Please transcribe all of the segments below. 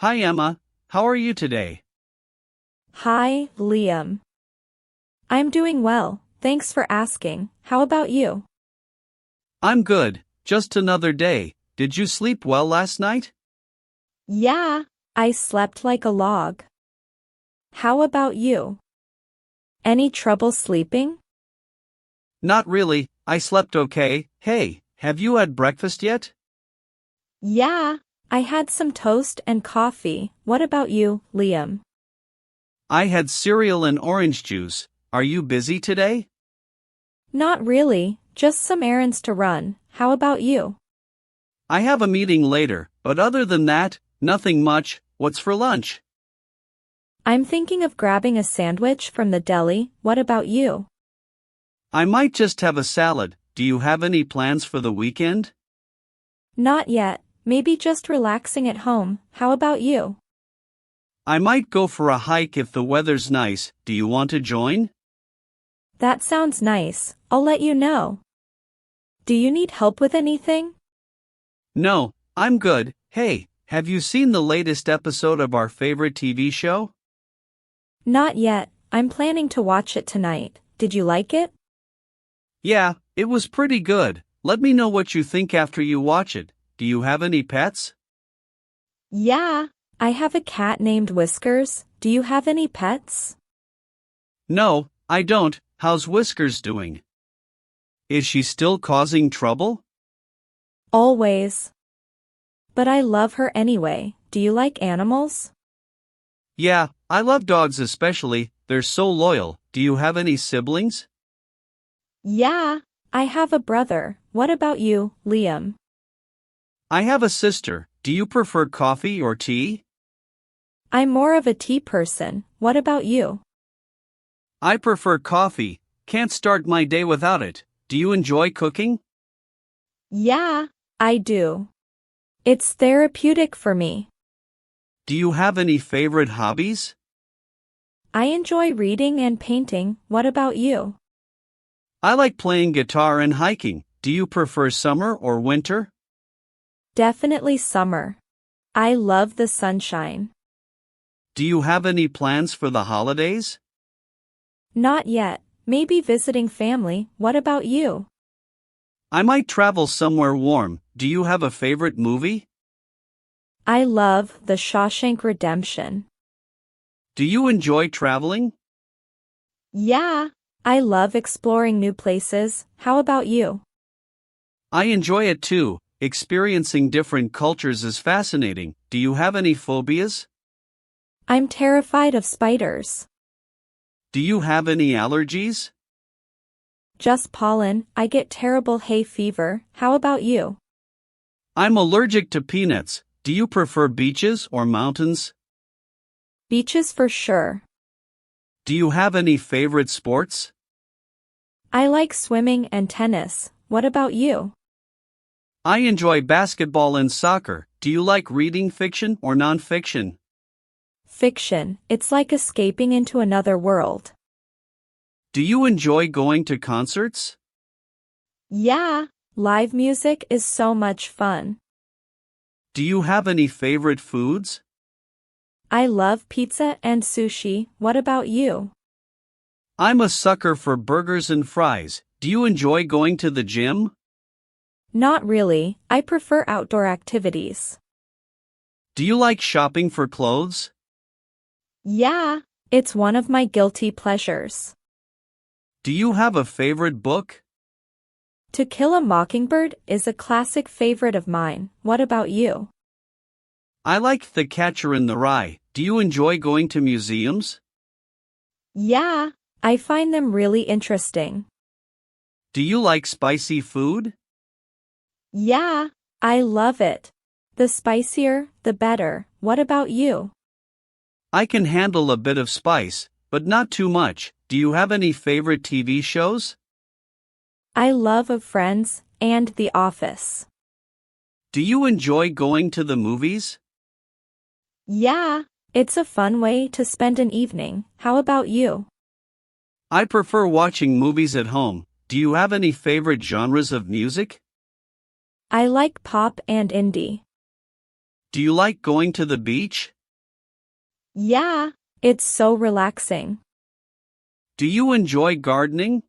Hi Emma, how are you today? Hi, Liam. I'm doing well, thanks for asking. How about you? I'm good, just another day. Did you sleep well last night? Yeah, I slept like a log. How about you? Any trouble sleeping? Not really, I slept okay. Hey, have you had breakfast yet? Yeah, I had some toast and coffee. What about you, Liam? I had cereal and orange juice. Are you busy today? Not really, just some errands to run. How about you? I have a meeting later, but other than that, nothing much. What's for lunch? I'm thinking of grabbing a sandwich from the deli. What about you? I might just have a salad. Do you have any plans for the weekend? Not yet, maybe just relaxing at home. How about you? I might go for a hike if the weather's nice. Do you want to join? That sounds nice. I'll let you know. Do you need help with anything? No, I'm good. Hey, have you seen the latest episode of our favorite TV show? Not yet. I'm planning to watch it tonight. Did you like it? Yeah, it was pretty good. Let me know what you think after you watch it. Do you have any pets? Yeah, I have a cat named Whiskers. Do you have any pets? No, I don't. How's Whiskers doing? Is she still causing trouble? Always. But I love her anyway. Do you like animals? Yeah, I love dogs especially. They're so loyal. Do you have any siblings? Yeah, I have a brother. What about you, Liam? I have a sister. Do you prefer coffee or tea? I'm more of a tea person. What about you? I prefer coffee. Can't start my day without it. Do you enjoy cooking? Yeah, I do. It's therapeutic for me. Do you have any favorite hobbies? I enjoy reading and painting. What about you? I like playing guitar and hiking. Do you prefer summer or winter? Definitely summer. I love the sunshine. Do you have any plans for the holidays? Not yet. Maybe visiting family. What about you? I might travel somewhere warm. Do you have a favorite movie? I love The Shawshank Redemption. Do you enjoy traveling? Yeah, I love exploring new places. How about you? I enjoy it too. Experiencing different cultures is fascinating. Do you have any phobias? I'm terrified of spiders. Do you have any allergies? Just pollen. I get terrible hay fever. How about you? I'm allergic to peanuts. Do you prefer beaches or mountains? Beaches for sure. Do you have any favorite sports? I like swimming and tennis. What about you? I enjoy basketball and soccer. Do you like reading fiction or nonfiction? Fiction. It's like escaping into another world. Do you enjoy going to concerts? Yeah, live music is so much fun. Do you have any favorite foods? I love pizza and sushi. What about you? I'm a sucker for burgers and fries. Do you enjoy going to the gym? Not really. I prefer outdoor activities. Do you like shopping for clothes? Yeah, it's one of my guilty pleasures. Do you have a favorite book? To Kill a Mockingbird is a classic favorite of mine. What about you? I like The Catcher in the Rye. Do you enjoy going to museums? Yeah, I find them really interesting. Do you like spicy food? Yeah, I love it. The spicier, the better. What about you? I can handle a bit of spice, but not too much. Do you have any favorite TV shows? I love of Friends and The Office. Do you enjoy going to the movies? Yeah, it's a fun way to spend an evening. How about you? I prefer watching movies at home. Do you have any favorite genres of music? I like pop and indie. Do you like going to the beach? Yeah, it's so relaxing. Do you enjoy gardening?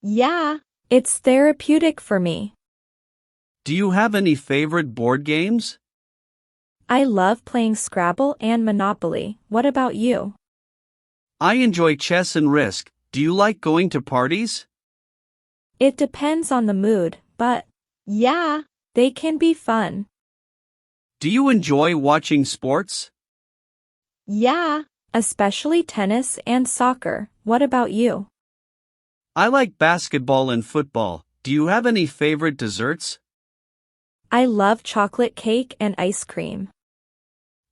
Yeah, it's therapeutic for me. Do you have any favorite board games? I love playing Scrabble and Monopoly. What about you? I enjoy chess and Risk. Do you like going to parties? It depends on the mood, but yeah, they can be fun. Do you enjoy watching sports? Yeah, especially tennis and soccer. What about you? I like basketball and football. Do you have any favorite desserts? I love chocolate cake and ice cream.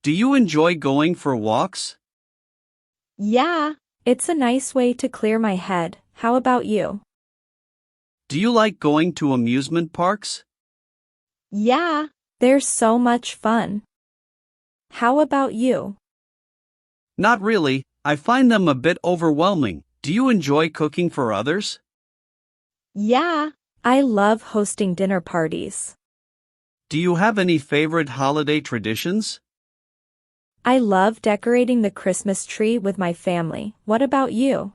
Do you enjoy going for walks? Yeah, it's a nice way to clear my head. How about you? Do you like going to amusement parks? Yeah, they're so much fun. How about you? Not really. I find them a bit overwhelming. Do you enjoy cooking for others? Yeah, I love hosting dinner parties. Do you have any favorite holiday traditions? I love decorating the Christmas tree with my family. What about you?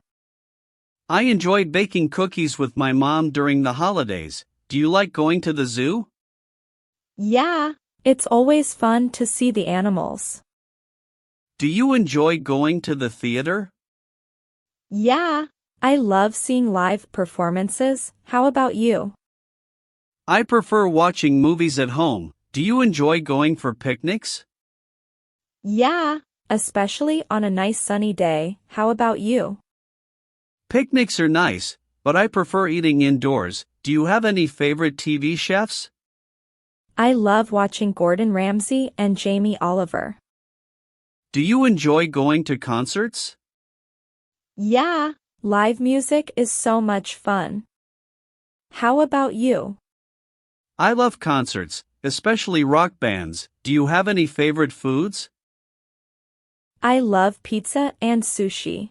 I enjoyed baking cookies with my mom during the holidays. Do you like going to the zoo? Yeah, it's always fun to see the animals. Do you enjoy going to the theater? Yeah, I love seeing live performances. How about you? I prefer watching movies at home. Do you enjoy going for picnics? Yeah, especially on a nice sunny day. How about you? Picnics are nice, but I prefer eating indoors. Do you have any favorite TV chefs? I love watching Gordon Ramsay and Jamie Oliver. Do you enjoy going to concerts? Yeah, live music is so much fun. How about you? I love concerts, especially rock bands. Do you have any favorite foods? I love pizza and sushi.